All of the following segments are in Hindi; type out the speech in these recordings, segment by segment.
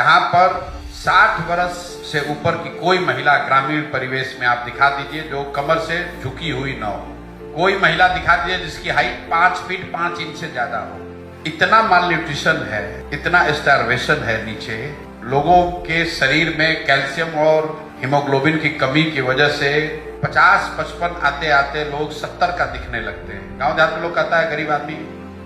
जहां पर 60 वर्ष से ऊपर की कोई महिला ग्रामीण परिवेश में आप दिखा दीजिए जो कमर से झुकी हुई न हो। कोई महिला दिखा दीजिए जिसकी हाइट 5 फीट 5 इंच से ज्यादा हो। इतना माल न्यूट्रिशन है, इतना स्टारवेशन है नीचे। लोगों के शरीर में कैल्शियम और हीमोग्लोबिन की कमी की वजह से 50-55 आते आते लोग 70 का दिखने लगते हैं। गांव देहात में लोग कहता है गरीब आदमी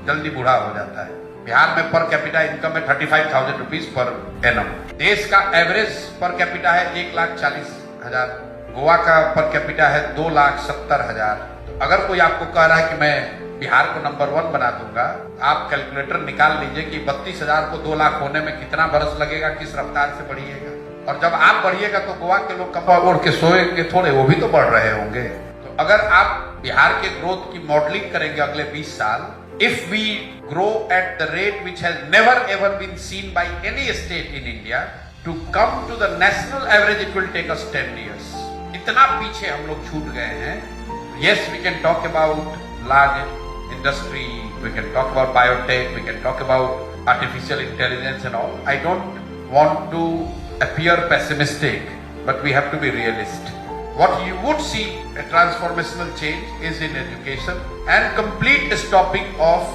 जल्दी बूढ़ा हो जाता है। बिहार में पर कैपिटा इनकम है 35,000 रुपीज पर एनम। देश का एवरेज पर कैपिटा है 1,40,000। गोवा का पर कैपिटा है 2,70,000। अगर कोई आपको कह रहा है कि मैं बिहार को नंबर 1 बना दूंगा, आप कैलकुलेटर निकाल लीजिए कि 32,000 को 2 लाख होने में कितना बरस लगेगा, किस रफ्तार से बढ़िएगा। और जब आप बढ़िएगा तो गोवा के लोग कपड़ा ओढ़ के सोएंगे थोड़े, वो भी तो बढ़ रहे होंगे। तो अगर आप बिहार के ग्रोथ की मॉडलिंग करेंगे अगले 20 साल, if we grow at the rate which has never ever been seen by any state in India, to come to the national average it will take us 10 years. इतना पीछे हम लोग छूट गए हैं। Yes, we can talk about large industry, we can talk about biotech, we can talk about artificial intelligence and all. I don't want to appear pessimistic, but we have to be realist. What you would see a transformational change is in education and complete stopping of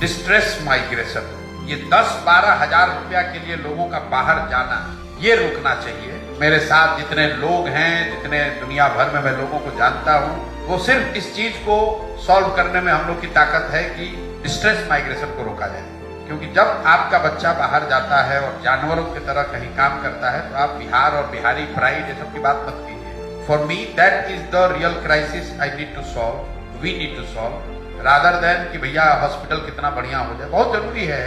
distress migration. ये 10-12 हजार रुपया के लिए लोगों का बाहर जाना, ये रुकना चाहिए। मेरे साथ जितने लोग हैं, जितने दुनिया भर में मैं लोगों को जानता हूँ, वो सिर्फ इस चीज को सॉल्व करने में हम लोग की ताकत है कि डिस्ट्रेस माइग्रेशन को रोका जाए। क्योंकि जब आपका बच्चा बाहर जाता है और जानवरों की तरह कहीं काम करता है, तो आप बिहार और बिहारी प्राइड ये सब की बात मत कीजिए। For me, that is the real crisis I need to solve, we need to solve, rather than कि भैया हॉस्पिटल कितना बढ़िया हो जाए। बहुत जरूरी है,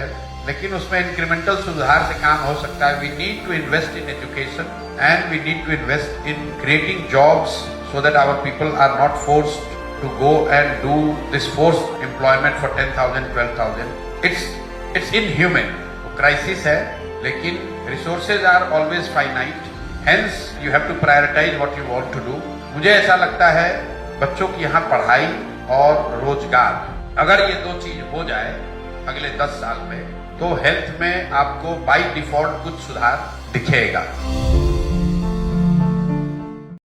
लेकिन उसमें इंक्रीमेंटल सुधार से काम हो सकता है। We need to invest in education and we need to invest in creating jobs so that our people are not forced to go and do this forced employment for 10,000, 12,000. It's inhuman. Crisis है, लेकिन resources are always finite. Hence, you have to prioritize what you want to do. मुझे ऐसा लगता है बच्चों की यहाँ पढ़ाई और रोजगार, अगर ये 2 चीज हो जाए अगले 10 साल में, तो हेल्थ में आपको बाय डिफॉल्ट कुछ सुधार दिखेगा।